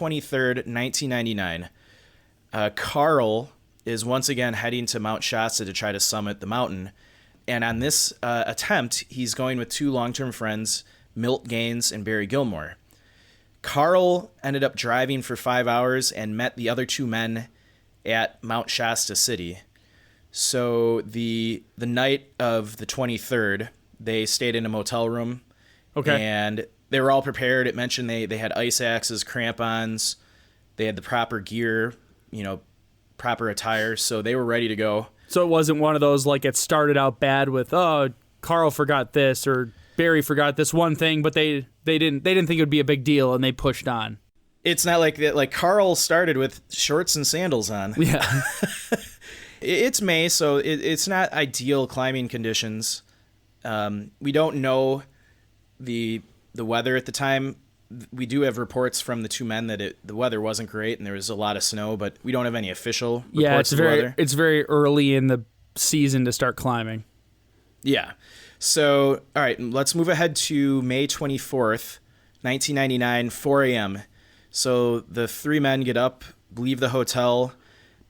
23rd, 1999, Carl is once again heading to Mount Shasta to try to summit the mountain. And on this attempt, he's going with two long-term friends, Milt Gaines and Barry Gilmore. Carl ended up driving for 5 hours and met the other two men at Mount Shasta City. So the night of the 23rd, they stayed in a motel room. Okay. And they were all prepared. It mentioned they had ice axes, crampons. They had the proper gear, proper attire. So they were ready to go. So it wasn't one of those like it started out bad with, oh, Carl forgot this or Barry forgot this one thing, but they didn't think it would be a big deal and they pushed on. It's not like that. Like Carl started with shorts and sandals on. Yeah. It's May, so it's not ideal climbing conditions. We don't know the weather at the time. We do have reports from the two men that the weather wasn't great and there was a lot of snow, but we don't have any official reports of the weather. It's very early in the season to start climbing. Yeah. So, all right, let's move ahead to May 24th, 1999, 4 a.m. So the three men get up, leave the hotel.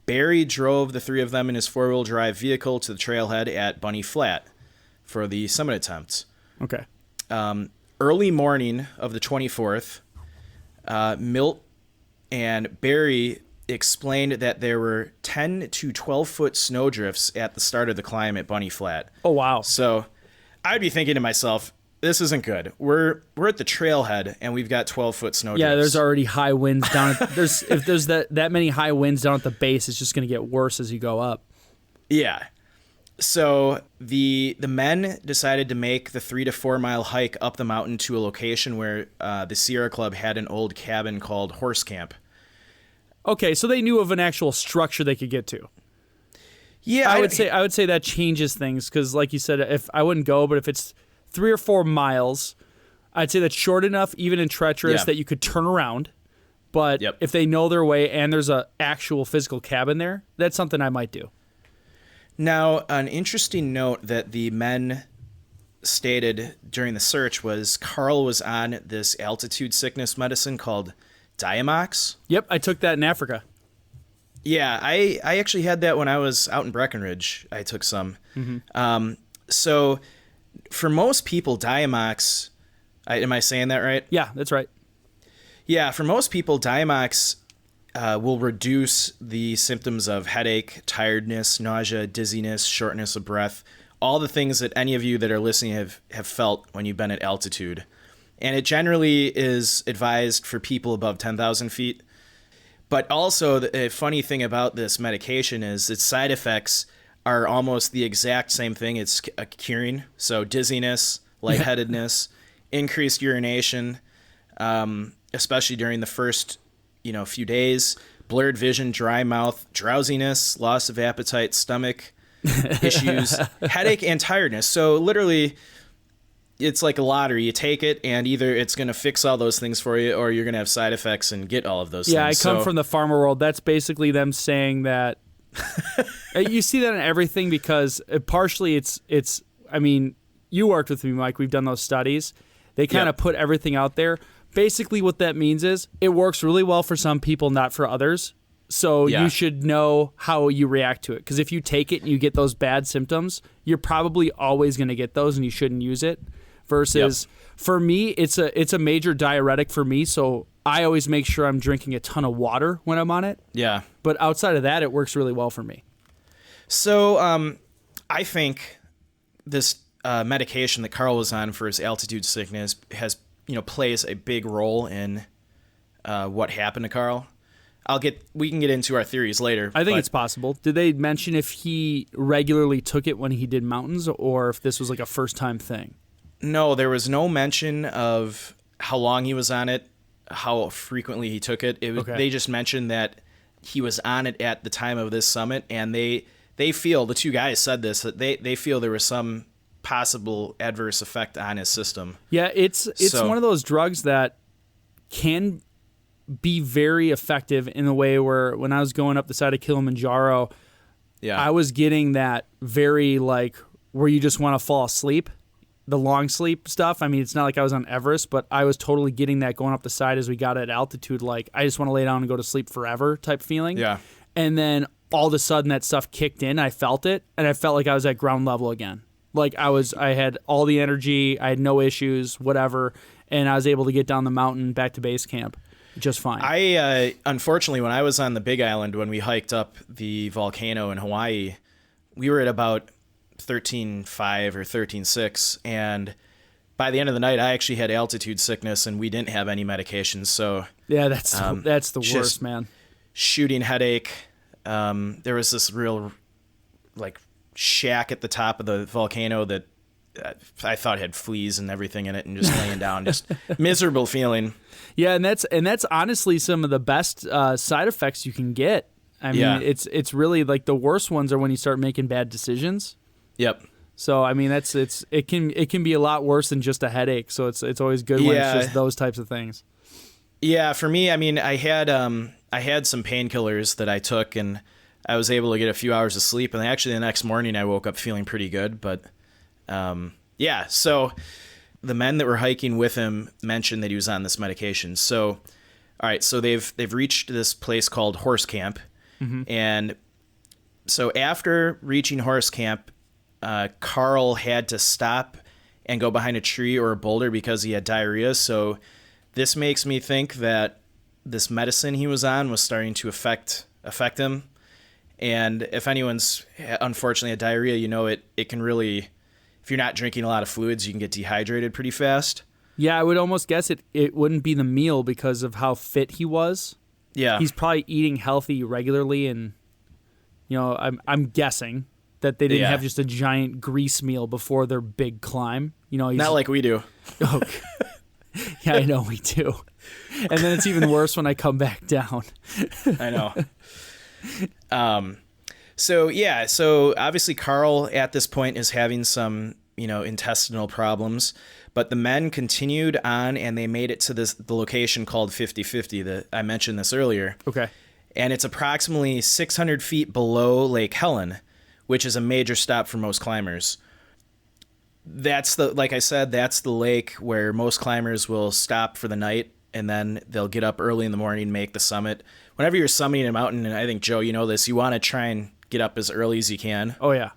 Barry drove the three of them in his four-wheel drive vehicle to the trailhead at Bunny Flat for the summit attempt. Okay. Early morning of the 24th, Milt and Barry explained that there were 10 to 12-foot snowdrifts at the start of the climb at Bunny Flat. Oh, wow. So I'd be thinking to myself, this isn't good. We're at the trailhead, and we've got 12-foot snowdrifts. Yeah, there's already high winds down. If there's that many high winds down at the base, it's just going to get worse as you go up. Yeah. So the men decided to make the 3 to 4 mile hike up the mountain to a location where the Sierra Club had an old cabin called Horse Camp. Okay, so they knew of an actual structure they could get to. Yeah, I would say that changes things because, like you said, if I wouldn't go, but if it's 3 or 4 miles, I'd say that's short enough, even in treacherous, that you could turn around. But if they know their way and there's an actual physical cabin there, that's something I might do. Now, an interesting note that the men stated during the search was Carl was on this altitude sickness medicine called Diamox. Yep, I took that in Africa. Yeah, I actually had that when I was out in Breckenridge. I took some. Mm-hmm. So for most people, Diamox, am I saying that right? Yeah, that's right. Yeah, for most people, Diamox will reduce the symptoms of headache, tiredness, nausea, dizziness, shortness of breath, all the things that any of you that are listening have felt when you've been at altitude. And it generally is advised for people above 10,000 feet. But also, the funny thing about this medication is its side effects are almost the exact same thing. It's a curing. So dizziness, lightheadedness, increased urination, especially during the first few days, blurred vision, dry mouth, drowsiness, loss of appetite, stomach issues, headache, and tiredness. So literally, it's like a lottery. You take it, and either it's going to fix all those things for you, or you're going to have side effects and get all of those things. Yeah, I come from the farmer world. That's basically them saying that. You see that in everything because partially it's. I mean, you worked with me, Mike. We've done those studies. They kind of put everything out there. Basically, what that means is it works really well for some people, not for others. So you should know how you react to it. Because if you take it and you get those bad symptoms, you're probably always going to get those and you shouldn't use it. Versus, for me, it's a major diuretic for me. So I always make sure I'm drinking a ton of water when I'm on it. Yeah. But outside of that, it works really well for me. So I think this medication that Carl was on for his altitude sickness plays a big role in what happened to Carl. We can get into our theories later. I think it's possible. Did they mention if he regularly took it when he did mountains or if this was like a first-time thing? No, there was no mention of how long he was on it, how frequently he took it. They just mentioned that he was on it at the time of this summit, and they feel, the two guys said this, that they feel there was some possible adverse effect on his system. Yeah, it's one of those drugs that can be very effective in the way where when I was going up the side of Kilimanjaro, I was getting that very where you just want to fall asleep. the long sleep stuff. I mean, it's not like I was on Everest, but I was totally getting that going up the side as we got at altitude. Like, I just want to lay down and go to sleep forever type feeling. Yeah. And then all of a sudden that stuff kicked in. I felt it, and I felt like I was at ground level again. Like I had all the energy. I had no issues, whatever. And I was able to get down the mountain back to base camp just fine. I unfortunately, when I was on the Big Island, when we hiked up the volcano in Hawaii, we were at about 13.5 or 13.6, and by the end of the night, I actually had altitude sickness, and we didn't have any medications. So yeah, that's the worst, man. Shooting headache. There was this real like shack at the top of the volcano that I thought had fleas and everything in it, and just laying down, just miserable feeling. Yeah, and that's honestly some of the best side effects you can get. I mean, it's really like the worst ones are when you start making bad decisions. Yep. So I mean, it can be a lot worse than just a headache. So it's always good when it's just those types of things. Yeah, for me, I mean, I had some painkillers that I took, and I was able to get a few hours of sleep. And actually, the next morning, I woke up feeling pretty good. But yeah, so the men that were hiking with him mentioned that he was on this medication. So, all right, so they've reached this place called Horse Camp, and so after reaching Horse Camp, Carl had to stop and go behind a tree or a boulder because he had diarrhea. So this makes me think that this medicine he was on was starting to affect him. And if anyone's unfortunately had diarrhea, you know it can really, if you're not drinking a lot of fluids, you can get dehydrated pretty fast. Yeah, I would almost guess it wouldn't be the meal because of how fit he was. Yeah. He's probably eating healthy regularly, and I'm guessing that they didn't have just a giant grease meal before their big climb. He's not like we do. Oh, yeah, I know we do. And then it's even worse when I come back down. I know. So obviously Carl at this point is having some, intestinal problems, but the men continued on and they made it to the location called 50/50 that I mentioned this earlier. Okay. And it's approximately 600 feet below Lake Helen, which is a major stop for most climbers. Like I said, that's the lake where most climbers will stop for the night, and then they'll get up early in the morning and make the summit. Whenever you're summiting a mountain, and I think, Joe, you know this, you want to try and get up as early as you can. Oh, yeah.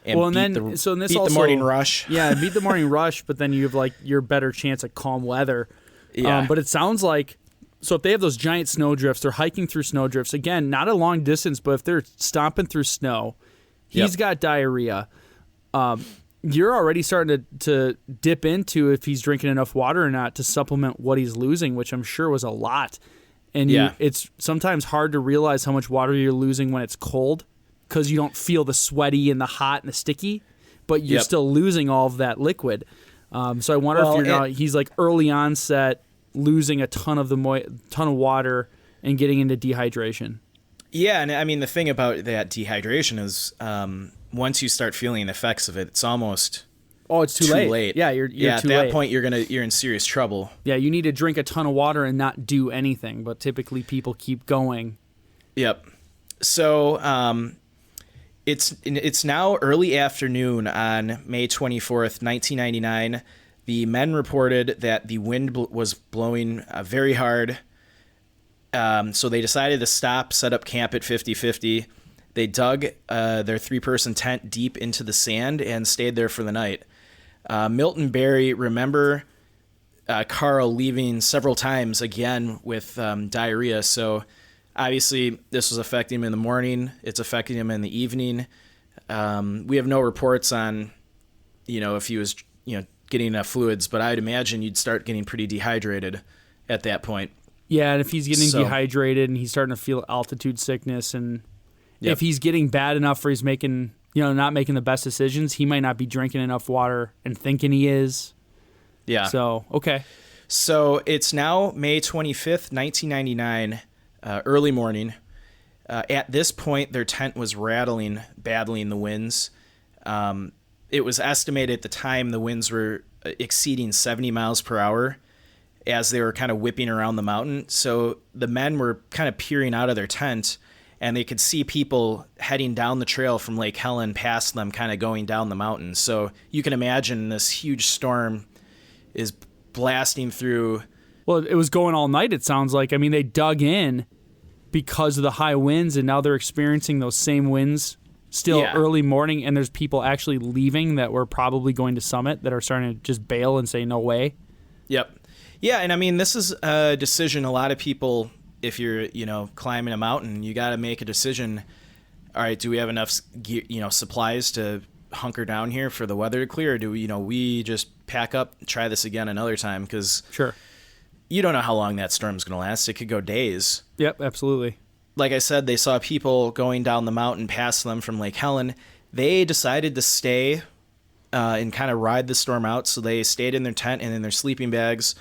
And beat the morning rush. Yeah, beat the morning rush, but then you have like your better chance at calm weather. Yeah. But it sounds like, so if they have those giant snow drifts, they're hiking through snow drifts. Again, not a long distance, but if they're stomping through snow, he's got diarrhea. You're already starting to dip into if he's drinking enough water or not to supplement what he's losing, which I'm sure was a lot. And it's sometimes hard to realize how much water you're losing when it's cold because you don't feel the sweaty and the hot and the sticky, but you're still losing all of that liquid. So I wonder if he's like early onset losing a ton of water and getting into dehydration. Yeah, and I mean the thing about that dehydration is once you start feeling the effects of it, it's almost it's too late. Yeah, you're at too that late. point you're in serious trouble. Yeah, you need to drink a ton of water and not do anything, but typically people keep going. Yep. So it's now early afternoon on May 24th, 1999. The men reported that the wind was blowing very hard. So they decided to stop, set up camp at 50/50. They dug their 3-person tent deep into the sand and stayed there for the night. Milton Berry remember Carl leaving several times again with diarrhea. So obviously this was affecting him in the morning. It's affecting him in the evening. We have no reports on, if he was, getting enough fluids, but I'd imagine you'd start getting pretty dehydrated at that point. Yeah, and if he's getting dehydrated and he's starting to feel altitude sickness, and if he's getting bad enough where he's making, not making the best decisions, he might not be drinking enough water and thinking he is. Yeah. So, okay. So it's now May 25th, 1999, early morning. At this point, their tent was rattling badly in the winds. It was estimated at the time the winds were exceeding 70 miles per hour as they were kind of whipping around the mountain. So the men were kind of peering out of their tent, and they could see people heading down the trail from Lake Helen past them, kind of going down the mountain. So you can imagine this huge storm is blasting through. Well, it was going all night, it sounds like. I mean, they dug in because of the high winds, and now they're experiencing those same winds still early morning, and there's people actually leaving that were probably going to summit that are starting to just bail and say no way. Yep. Yeah, and I mean, this is a decision a lot of people, if you're, climbing a mountain, you got to make a decision. All right, do we have enough gear, supplies to hunker down here for the weather to clear, or do we just pack up and try this again another time? Because sure, you don't know how long that storm's going to last. It could go days. Yep, absolutely. Like I said, they saw people going down the mountain past them from Lake Helen. They decided to stay and kind of ride the storm out. So they stayed in their tent and in their sleeping bags.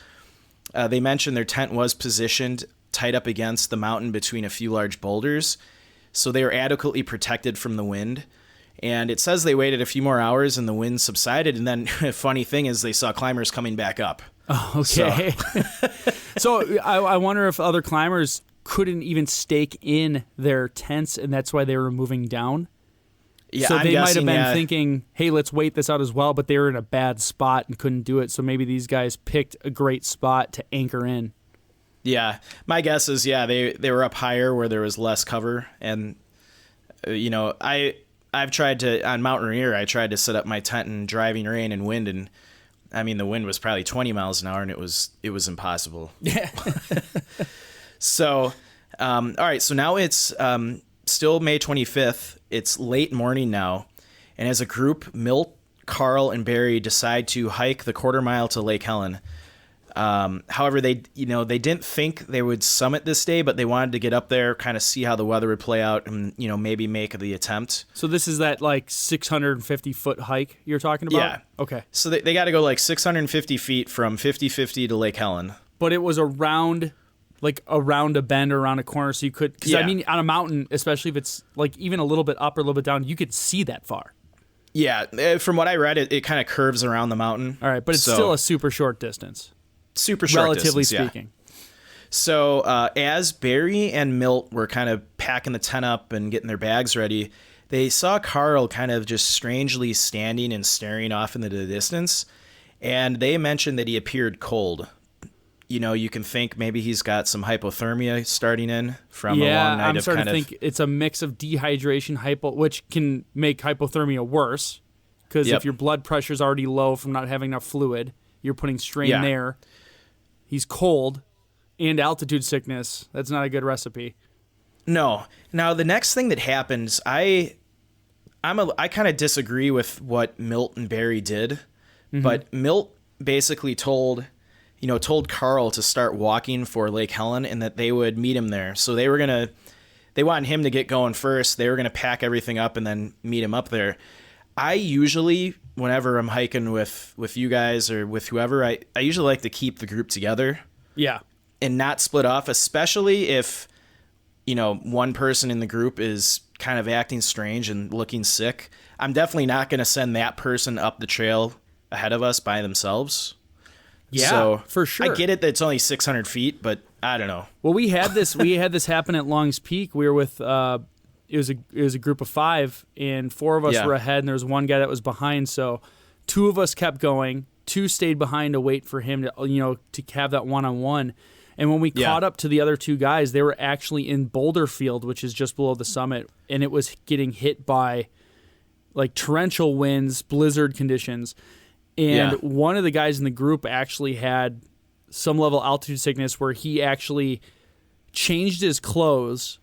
They mentioned their tent was positioned tight up against the mountain between a few large boulders. So they were adequately protected from the wind. And it says they waited a few more hours and the wind subsided. And then a funny thing is they saw climbers coming back up. Oh, okay. So I wonder if other climbers couldn't even stake in their tents, and that's why they were moving down. Yeah, so I'm they might have guessing, been thinking, hey, let's wait this out as well, but they were in a bad spot and couldn't do it. So maybe these guys picked a great spot to anchor in. Yeah, my guess is, they were up higher where there was less cover. And, I've tried to, on Mount Rainier, I tried to set up my tent in driving rain and wind, and I mean, the wind was probably 20 miles an hour, and it was impossible. Yeah. So, all right, so now it's still May 25th. It's late morning now, and as a group, Milt, Carl, and Barry decide to hike the 1/4 mile to Lake Helen. However, they didn't think they would summit this day, but they wanted to get up there, kind of see how the weather would play out, and maybe make the attempt. So this is that 650-foot hike you're talking about? Yeah. Okay. So they got to go 650 feet from 50-50 to Lake Helen. But it was around a bend or around a corner, so you could, because I mean, on a mountain, especially if it's even a little bit up or a little bit down, you could see that far. Yeah, from what I read, it kind of curves around the mountain. All right, but it's still a super short distance. Super short relatively distance, speaking. Yeah. So as Barry and Milt were kind of packing the tent up and getting their bags ready, they saw Carl kind of just strangely standing and staring off into the distance, and they mentioned that he appeared cold. You can think maybe he's got some hypothermia starting in from a long night I'm of starting to think it's a mix of dehydration, which can make hypothermia worse, because if your blood pressure is already low from not having enough fluid, you're putting strain there. He's cold and altitude sickness. That's not a good recipe. No. Now, the next thing that happens, I kind of disagree with what Milt and Barry did, but Milt basically told Carl to start walking for Lake Helen and that they would meet him there. So they wanted him to get going first. They were going to pack everything up and then meet him up there. I usually, whenever I'm hiking with you guys or with whoever, I usually like to keep the group together. Yeah. And not split off, especially if, one person in the group is kind of acting strange and looking sick. I'm definitely not going to send that person up the trail ahead of us by themselves. Yeah, so for sure. I get it that it's only 600 feet, but I don't know. Well, we had this happen at Long's Peak. We were with it was a group of 5, and 4 of us were ahead, and there was one guy that was behind. So 2 of us kept going, 2 stayed behind to wait for him to have that one-on-one. And when we caught up to the other 2 guys, they were actually in Boulder Field, which is just below the summit, and it was getting hit by torrential winds, blizzard conditions. And one of the guys in the group actually had some level of altitude sickness where he actually changed his clothes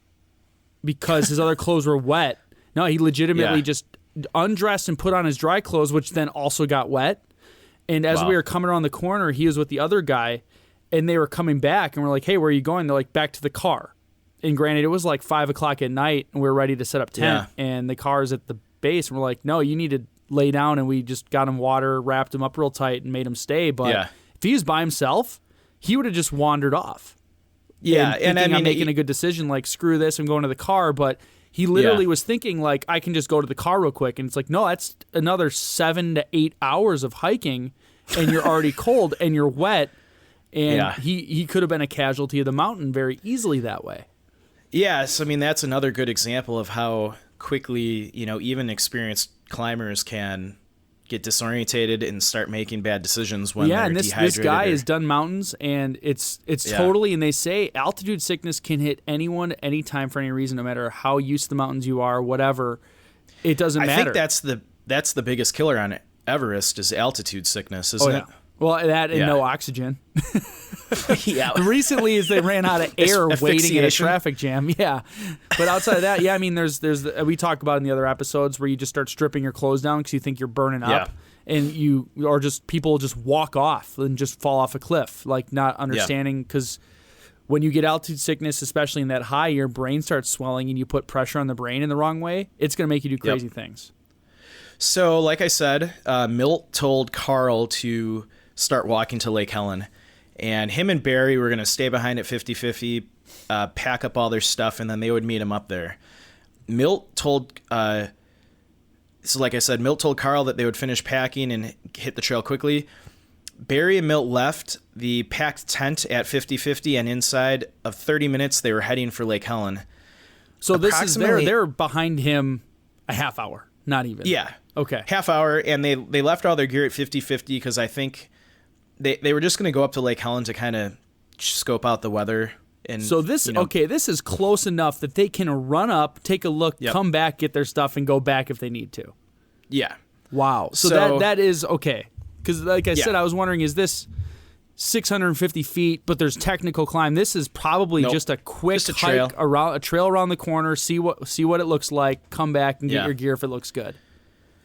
because his other clothes were wet. No, he legitimately just undressed and put on his dry clothes, which then also got wet. And as we were coming around the corner, he was with the other guy, and they were coming back, and we're like, hey, where are you going? They're like, back to the car. And granted, it was 5 o'clock at night, and we were ready to set up tent, and the car's at the base, and we're like, no, you need to lay down, and we just got him water, wrapped him up real tight, and made him stay. But if he was by himself, he would have just wandered off. Yeah, and I mean, I'm making a good decision, screw this, I'm going to the car. But he literally was thinking, I can just go to the car real quick. And it's no, that's another 7 to 8 hours of hiking, and you're already cold, and you're wet. And he could have been a casualty of the mountain very easily that way. Yes, I mean, that's another good example of how quickly, even experienced climbers can get disorientated and start making bad decisions when Yeah, they're and this dehydrated. guy has done mountains, and it's totally. And they say altitude sickness can hit anyone, anytime, for any reason, no matter how used to the mountains you are, whatever. It doesn't matter. I think that's the biggest killer on Everest is altitude sickness, isn't it? Well, that and no oxygen. Yeah. Recently, as they ran out of air waiting in a Asphyxiation. traffic jam. Yeah. But outside of that, I mean, there's we talk about in the other episodes where you just start stripping your clothes down because you think you're burning up. Yeah. And people just walk off and just fall off a cliff, like not understanding because when you get altitude sickness, especially in that high, your brain starts swelling and you put pressure on the brain in the wrong way. It's going to make you do crazy things. So, like I said, Milt told Carl to start walking to Lake Helen. And him and Barry were going to stay behind at 50-50, pack up all their stuff, and then they would meet him up there. Milt told, like I said, Milt told Carl that they would finish packing and hit the trail quickly. Barry and Milt left the packed tent at 50-50, and inside of 30 minutes, they were heading for Lake Helen. So this is they're behind him a half hour, not even. Yeah. Okay. Half hour, and they left all their gear at 50-50 because I think they were just going to go up to Lake Helen to kind of scope out the weather. And so this this is close enough that they can run up, take a look, come back, get their stuff, and go back if they need to. Yeah. Wow. So that is okay. Because like I said, I was wondering, is this 650 feet, but there's technical climb? This is probably just a quick hike around a trail around the corner, see what it looks like, come back and get your gear if it looks good.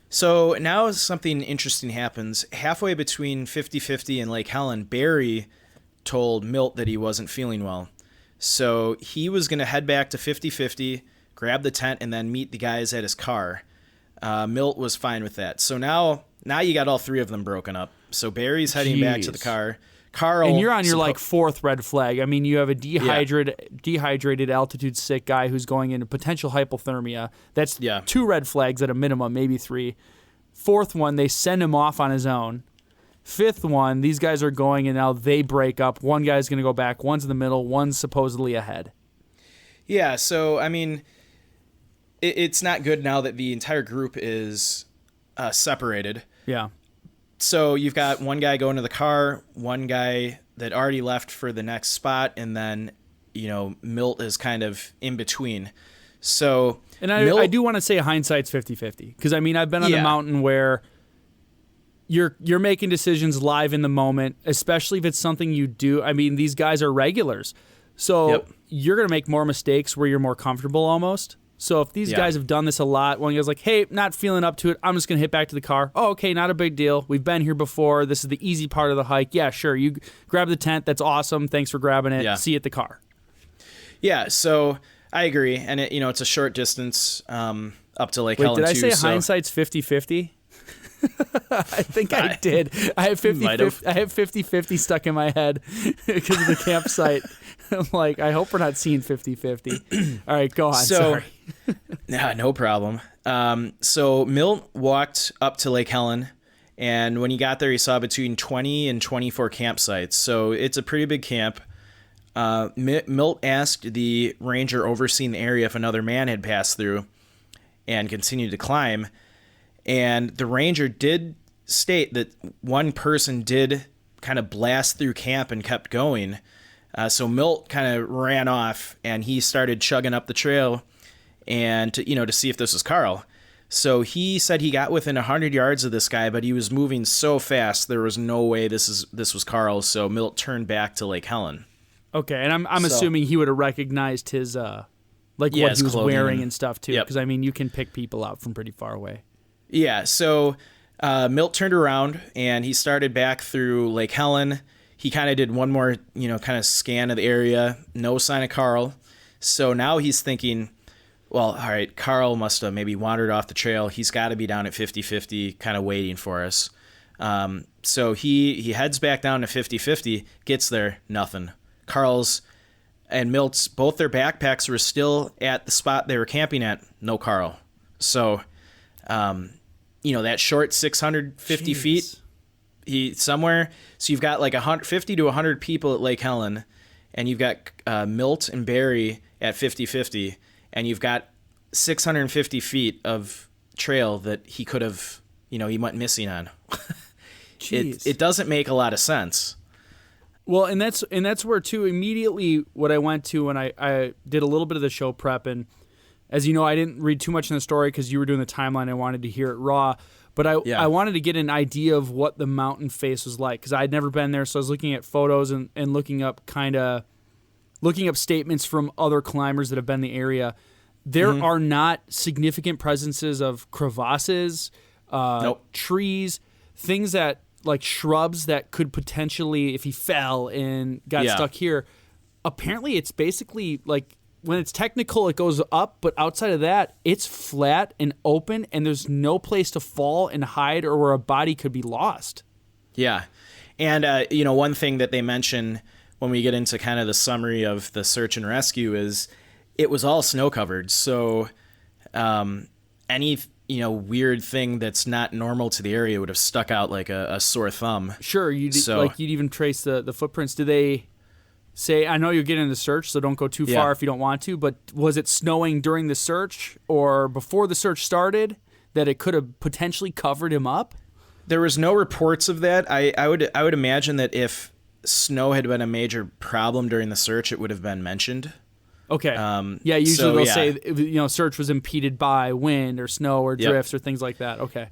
So now something interesting happens. Halfway between 50-50 and Lake Helen, Barry told Milt that he wasn't feeling well. So he was going to head back to 50-50, grab the tent, and then meet the guys at his car. Milt was fine with that. So now you got all three of them broken up. So Barry's heading back to the car. Carl, and you're on your fourth red flag. I mean, you have a dehydrated altitude sick guy who's going into potential hypothermia. That's 2 red flags at a minimum, maybe 3. Fourth one, they send him off on his own. Fifth one, these guys are going and now they break up. One guy's going to go back. One's in the middle. One's supposedly ahead. Yeah. So I mean, it's not good now that the entire group is separated. Yeah. So you've got one guy going to the car, one guy that already left for the next spot, and then, Milt is kind of in between. So, and I do want to say hindsight's 50-50 because I mean I've been on the mountain where you're making decisions live in the moment, especially if it's something you do. I mean, these guys are regulars, so you're gonna make more mistakes where you're more comfortable almost. So if these guys have done this a lot, one guy's like, hey, not feeling up to it, I'm just going to hit back to the car. Oh, okay, not a big deal. We've been here before. This is the easy part of the hike. Yeah, sure. You grab the tent. That's awesome. Thanks for grabbing it. See you at the car. Yeah, so I agree. And, it's a short distance up to Lake Helen, did I too. say hindsight's 50-50? I think I did. I have 50-50 stuck in my head because of the campsite. I'm like, I hope we're not seeing 50-50. All right, go on. Sorry. No problem. So Milt walked up to Lake Helen, and when he got there, he saw between 20 and 24 campsites. So it's a pretty big camp. Milt asked the ranger overseeing the area if another man had passed through and continued to climb. And the ranger did state that one person did kind of blast through camp and kept going. So Milt kind of ran off, and he started chugging up the trail and to see if this was Carl. So he said he got within 100 yards of this guy, but he was moving so fast there was no way this was Carl. So Milt turned back to Lake Helen. Okay, and I'm assuming he would have recognized his what he was wearing and stuff too, because I mean you can pick people out from pretty far away. Yeah, so Milt turned around and he started back through Lake Helen. He kind of did one more, kind of scan of the area. No sign of Carl. So now he's thinking, well, all right, Carl must have maybe wandered off the trail. He's got to be down at 50-50, kind of waiting for us. So he heads back down to 50-50, gets there, nothing. Carl's and Milt's, both their backpacks were still at the spot they were camping at. No Carl. So, that short 650 feet, somewhere. So you've got like 50 to 100 people at Lake Helen, and you've got Milt and Barry at 50/50, and you've got 650 feet of trail that he could have, he went missing on. It doesn't make a lot of sense. Well, and that's where too immediately what I went to when I did a little bit of the show prep, and as you know, I didn't read too much in the story because you were doing the timeline. I wanted to hear it raw, but I wanted to get an idea of what the mountain face was like because I'd never been there, so I was looking at photos and looking up statements from other climbers that have been in the area. There are not significant presences of crevasses, trees, things that like shrubs that could potentially, if he fell and got stuck here. Apparently, it's basically like when it's technical, it goes up, but outside of that, it's flat and open, and there's no place to fall and hide or where a body could be lost. Yeah, and one thing that they mention when we get into kind of the summary of the search and rescue is it was all snow covered, so any weird thing that's not normal to the area would have stuck out like a sore thumb. Sure, you'd even trace the footprints. Do they say, I know you're getting the search, so don't go too far if you don't want to, but was it snowing during the search or before the search started that it could have potentially covered him up? There was no reports of that. I would imagine that if snow had been a major problem during the search, it would have been mentioned. Okay. Usually they'll say, search was impeded by wind or snow or drifts or things like that. Okay.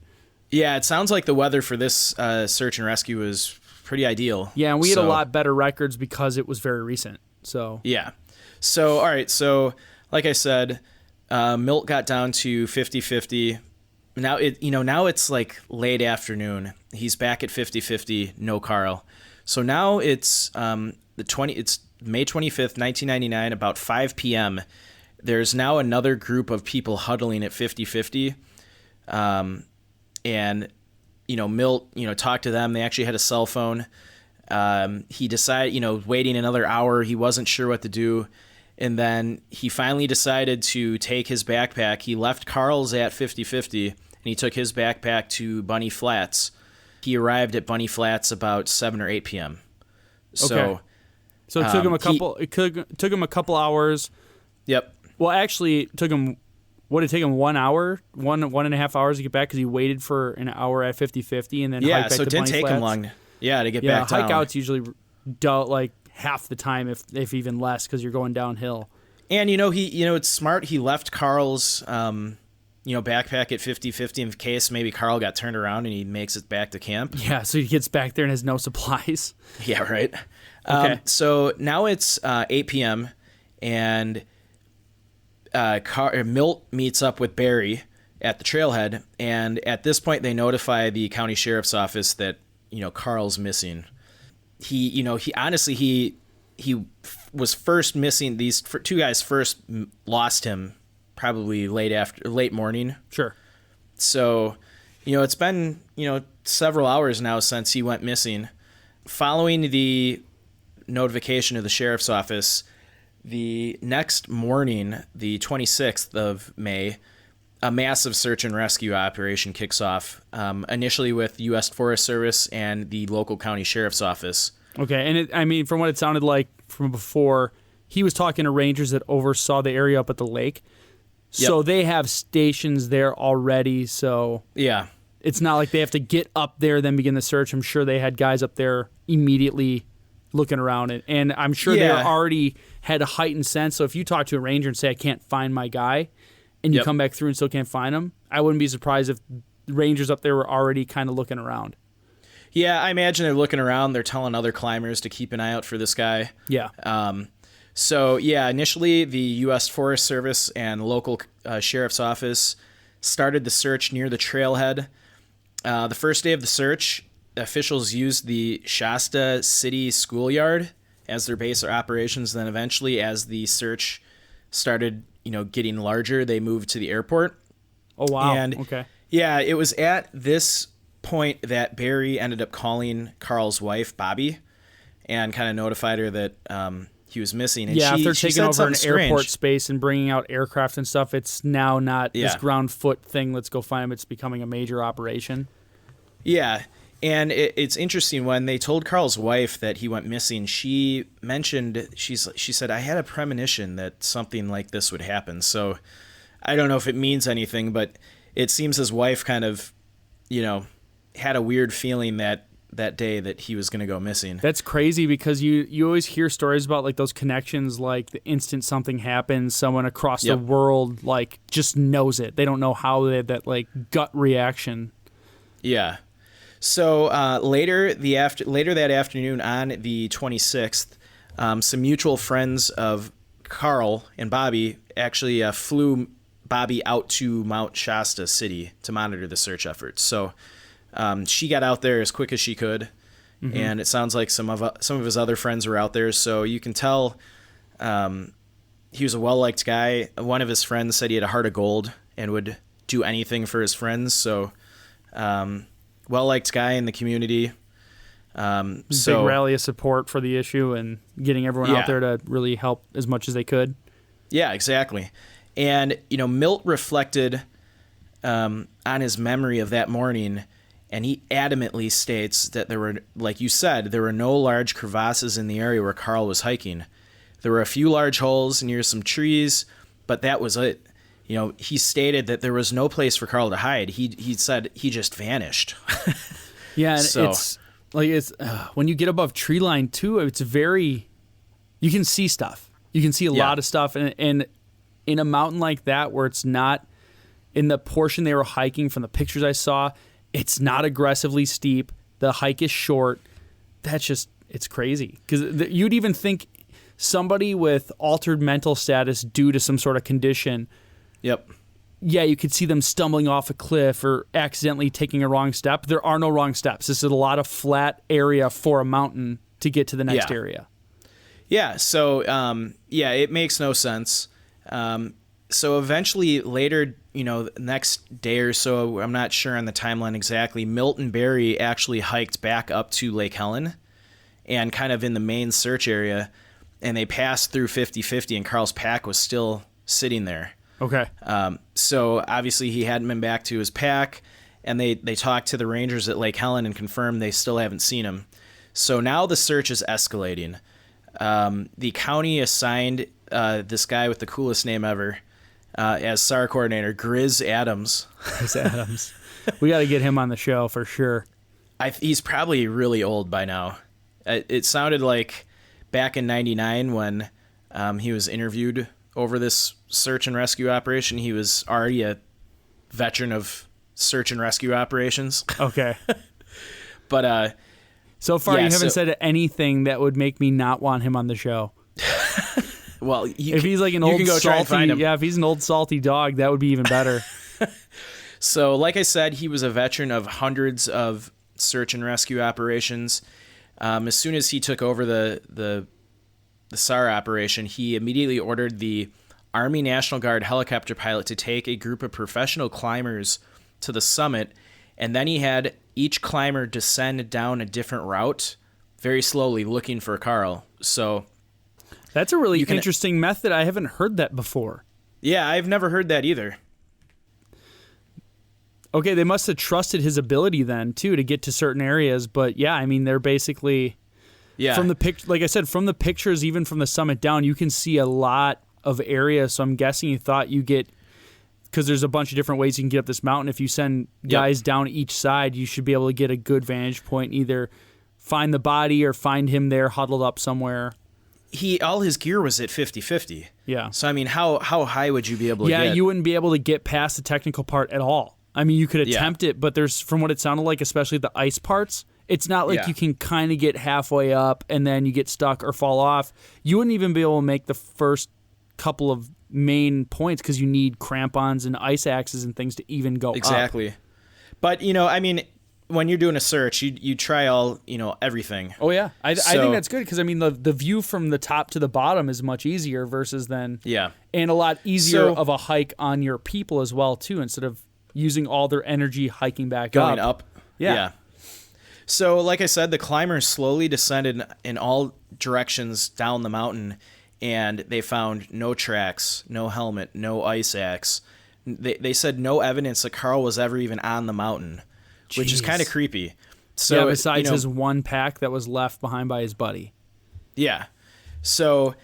Yeah, it sounds like the weather for this search and rescue was pretty ideal. Yeah, and we had a lot better records because it was very recent. So yeah. So, all right. So, like I said, Milt got down to 50/50. Now it's like late afternoon. He's back at 50/50. No Carl. So now it's it's May 25th, 1999, about 5 p.m. There's now another group of people huddling at 50/50. And, Milt, talked to them. They actually had a cell phone. He decided, waiting another hour, he wasn't sure what to do. And then he finally decided to take his backpack. He left Carl's at 50/50, and he took his backpack to Bunny Flats. He arrived at Bunny Flats about 7 or 8 p.m. Okay. So it took him took him a couple hours. Yep. Well, actually, it took him. Would it take him 1 hour, one and a half hours to get back because he waited for an hour at 50/50 and then hiked back to Bunny Flats? Yeah, so it didn't take him long. To get back down. Hike out's usually like half the time, if even less, because you're going downhill. And it's smart. He left Carl's backpack at 50/50 in case maybe Carl got turned around and he makes it back to camp. Yeah, so he gets back there and has no supplies. Yeah, right. Okay. So now it's 8 p.m. and Milt meets up with Barry at the trailhead, and at this point they notify the county sheriff's office that Carl's missing. He was first missing. These two guys first lost him probably late morning. Sure. So it's been several hours now since he went missing. Following the notification of the sheriff's office, the next morning, the 26th of May, a massive search and rescue operation kicks off, initially with U.S. Forest Service and the local county sheriff's office. Okay, and from what it sounded like from before, he was talking to rangers that oversaw the area up at the lake. So they have stations there already, so yeah, it's not like they have to get up there then begin the search. I'm sure they had guys up there immediately looking around it, and I'm sure they already had a heightened sense. So if you talk to a ranger and say, I can't find my guy, and you come back through and still can't find him, I wouldn't be surprised if the rangers up there were already kind of looking around. Yeah, I imagine they're looking around. They're telling other climbers to keep an eye out for this guy. Yeah. Initially the U.S. Forest Service and local sheriff's office started the search near the trailhead. The first day of the search, officials used the Shasta City schoolyard as their base of operations. Then eventually, as the search started, getting larger, they moved to the airport. Oh, wow. And okay. Yeah, it was at this point that Barry ended up calling Carl's wife, Bobby, and kind of notified her that he was missing. And if they're taking over an airport space and bringing out aircraft and stuff, it's now not this ground foot thing, let's go find him. It's becoming a major operation. Yeah. And it's interesting, when they told Carl's wife that he went missing, she mentioned, she said, I had a premonition that something like this would happen. So I don't know if it means anything, but it seems his wife kind of, had a weird feeling that day that he was going to go missing. That's crazy, because you always hear stories about like those connections, like the instant something happens, someone across the world like just knows it. They don't know how they that like gut reaction. Yeah. So later that afternoon, on the 26th, some mutual friends of Carl and Bobby actually flew Bobby out to Mt Shasta City to monitor the search efforts. So she got out there as quick as she could, and it sounds like some of his other friends were out there. So you can tell he was a well-liked guy. One of his friends said he had a heart of gold and would do anything for his friends. So well-liked guy in the community. Big rally of support for the issue and getting everyone out there to really help as much as they could. Yeah, exactly. And, Milt reflected on his memory of that morning, and he adamantly states that there were, like you said, there were no large crevasses in the area where Carl was hiking. There were a few large holes near some trees, but that was it. He stated that there was no place for Carl to hide. He said he just vanished. Yeah, and it's when you get above tree line too, it's very, you can see stuff. You can see a lot of stuff, and in a mountain like that where it's not, in the portion they were hiking, from the pictures I saw, it's not aggressively steep. The hike is short. That's just, it's crazy. Because you'd even think somebody with altered mental status due to some sort of condition, yeah, you could see them stumbling off a cliff or accidentally taking a wrong step. There are no wrong steps. This is a lot of flat area for a mountain to get to the next area. Yeah, so, it makes no sense. So eventually later, next day or so, I'm not sure on the timeline exactly, Milt and Barry actually hiked back up to Lake Helen and kind of in the main search area, and they passed through 50-50, and Carl's pack was still sitting there. Okay. So obviously he hadn't been back to his pack, and they talked to the rangers at Lake Helen and confirmed they still haven't seen him. So now the search is escalating. The county assigned this guy with the coolest name ever as SAR coordinator, Grizz Adams. Grizz Adams. We got to get him on the show for sure. He's probably really old by now. It sounded like back in '99 when he was interviewed over this search and rescue operation, he was already a veteran of search and rescue operations. Okay. But so far you haven't said anything that would make me not want him on the show. Well, if he's like an old salty, if he's an old salty dog, that would be even better. So, like I said, he was a veteran of hundreds of search and rescue operations. As soon as he took over the SAR operation, he immediately ordered the Army National Guard helicopter pilot to take a group of professional climbers to the summit, and then he had each climber descend down a different route, very slowly, looking for Carl. So that's a really interesting method. I haven't heard that before. Yeah, I've never heard that either. Okay, they must have trusted his ability then, too, to get to certain areas. But yeah, I mean, they're basically, from the like I said, from the pictures, even from the summit down, you can see a lot of area. So I'm guessing you thought you get, because there's a bunch of different ways you can get up this mountain. If you send guys down each side, you should be able to get a good vantage point, either find the body or find him there huddled up somewhere. All his gear was at 50-50. Yeah. So, I mean, how high would you be able to get? Yeah, you wouldn't be able to get past the technical part at all. I mean, you could attempt it, but there's, from what it sounded like, especially the ice parts, it's not like you can kind of get halfway up and then you get stuck or fall off. You wouldn't even be able to make the first couple of main points because you need crampons and ice axes and things to even go up. Exactly. But, I mean, when you're doing a search, you try all, everything. Oh, yeah. I think that's good because, I mean, the view from the top to the bottom is much easier versus then. Yeah. And a lot easier of a hike on your people as well, too, instead of using all their energy hiking back going up. Yeah. So, like I said, the climbers slowly descended in all directions down the mountain, and they found no tracks, no helmet, no ice axe. They said no evidence that Carl was ever even on the mountain, which is kind of creepy. So besides his one pack that was left behind by his buddy. Yeah. So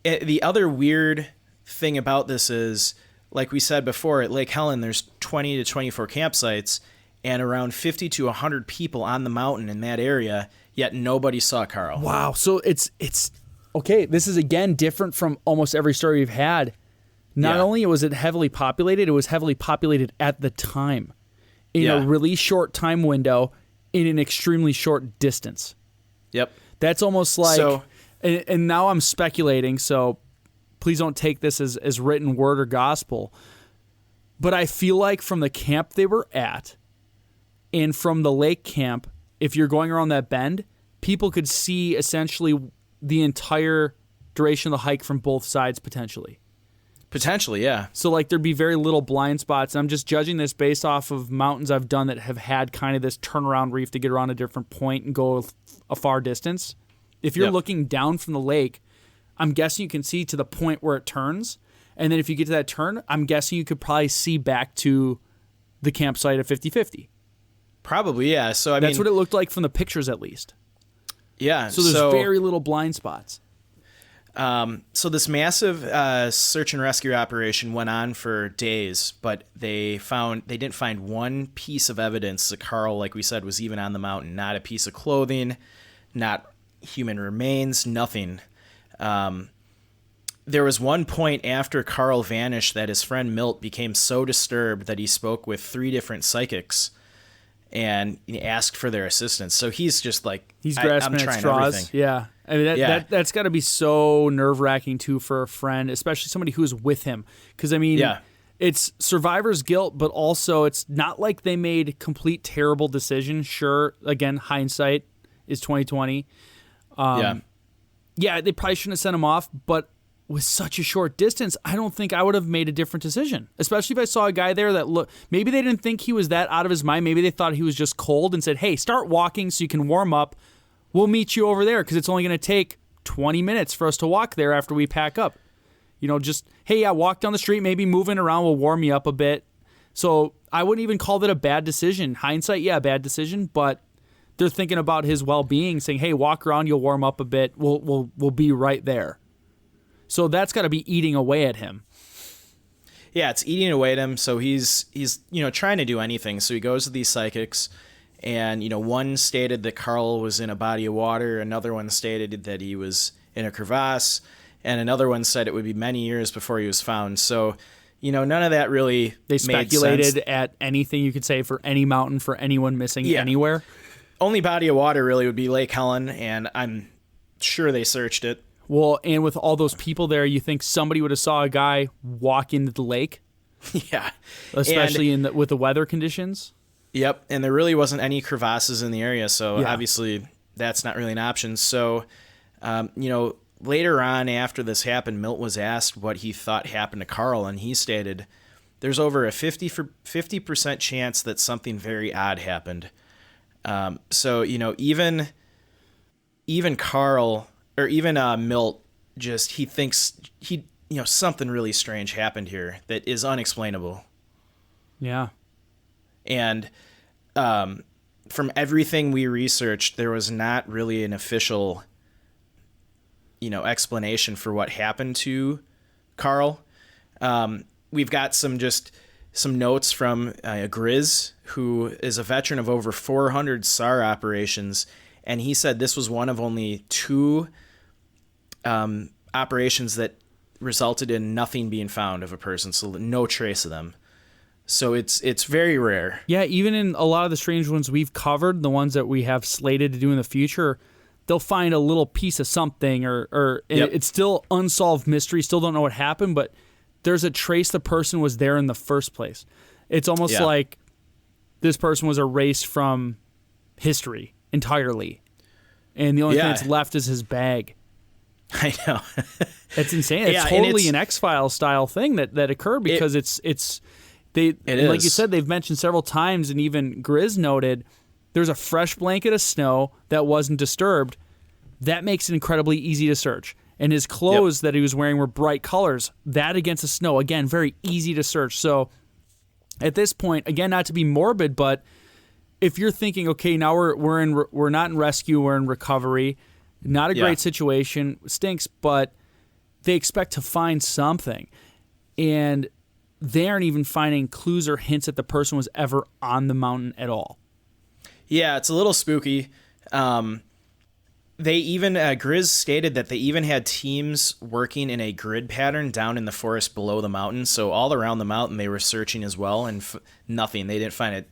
the other weird thing about this is, like we said before, at Lake Helen, there's 20 to 24 campsites and around 50 to 100 people on the mountain in that area, yet nobody saw Carl. Wow. So it's okay. This is, again, different from almost every story we've had. Not only was it heavily populated, it was heavily populated at the time in a really short time window in an extremely short distance. Yep. That's almost like, and now I'm speculating, so please don't take this as written word or gospel, but I feel like from the camp they were at and from the lake camp, if you're going around that bend, people could see essentially the entire duration of the hike from both sides potentially. Potentially, yeah. So like there'd be very little blind spots. And I'm just judging this based off of mountains I've done that have had kind of this turnaround reef to get around a different point and go a far distance. If you're looking down from the lake, I'm guessing you can see to the point where it turns. And then if you get to that turn, I'm guessing you could probably see back to the campsite at 50-50. Probably, yeah. So That's what it looked like from the pictures at least. Yeah. So there's very little blind spots. So this massive search and rescue operation went on for days, but they didn't find one piece of evidence that Carl, like we said, was even on the mountain. Not a piece of clothing, not human remains, nothing. There was one point after Carl vanished that his friend Milt became so disturbed that he spoke with 3 different psychics and he asked for their assistance. So he's just like, he's grasping at straws. Everything. Yeah. I mean, that's got to be so nerve-wracking, too, for a friend, especially somebody who's with him. Because, I mean, it's survivor's guilt, but also it's not like they made complete terrible decisions. Sure, again, hindsight is 20/20. Yeah, they probably shouldn't have sent him off, but with such a short distance, I don't think I would have made a different decision. Especially if I saw a guy there that maybe they didn't think he was that out of his mind. Maybe they thought he was just cold and said, hey, start walking so you can warm up. We'll meet you over there because it's only going to take 20 minutes for us to walk there after we pack up. You know, just, hey, yeah, walk down the street, maybe moving around will warm you up a bit. So I wouldn't even call that a bad decision. Hindsight, yeah, bad decision, but they're thinking about his well-being, saying, hey, walk around, you'll warm up a bit. We'll be right there. So that's got to be eating away at him. Yeah, it's eating away at him. So he's trying to do anything. So he goes to these psychics. And, one stated that Carl was in a body of water. Another one stated that he was in a crevasse. And another one said it would be many years before he was found. So, none of that really They speculated made sense. At anything you could say for any mountain, for anyone missing anywhere. Only body of water really would be Lake Helen. And I'm sure they searched it. Well, and with all those people there, you think somebody would have saw a guy walk into the lake? Yeah. Especially with the weather conditions? Yep, and there really wasn't any crevasses in the area, so obviously that's not really an option. So, later on after this happened, Milt was asked what he thought happened to Carl, and he stated, there's over a 50% chance that something very odd happened. So, even Carl, or even Milt, he thinks something really strange happened here that is unexplainable. Yeah. And from everything we researched, there was not really an official, explanation for what happened to Carl. We've got some notes from Grizz, who is a veteran of over 400 SAR operations, and he said this was one of only 2 operations that resulted in nothing being found of a person, so no trace of them. So it's very rare. Yeah, even in a lot of the strange ones we've covered, the ones that we have slated to do in the future, they'll find a little piece of something or it's still unsolved mystery, still don't know what happened, but there's a trace the person was there in the first place. It's almost like this person was erased from history entirely, and the only thing that's left is his bag. I know. It's insane. It's totally an X-Files style thing that occurred because it's like you said, they've mentioned several times, and even Grizz noted, there's a fresh blanket of snow that wasn't disturbed. That makes it incredibly easy to search. And his clothes that he was wearing were bright colors. That against the snow, again, very easy to search. So at this point, again, not to be morbid, but if you're thinking, okay, now we're not in rescue, we're in recovery, not a great situation, stinks, but they expect to find something, and they aren't even finding clues or hints that the person was ever on the mountain at all. Yeah, it's a little spooky. They even, Grizz stated that they even had teams working in a grid pattern down in the forest below the mountain. So all around the mountain, they were searching as well, and nothing. They didn't find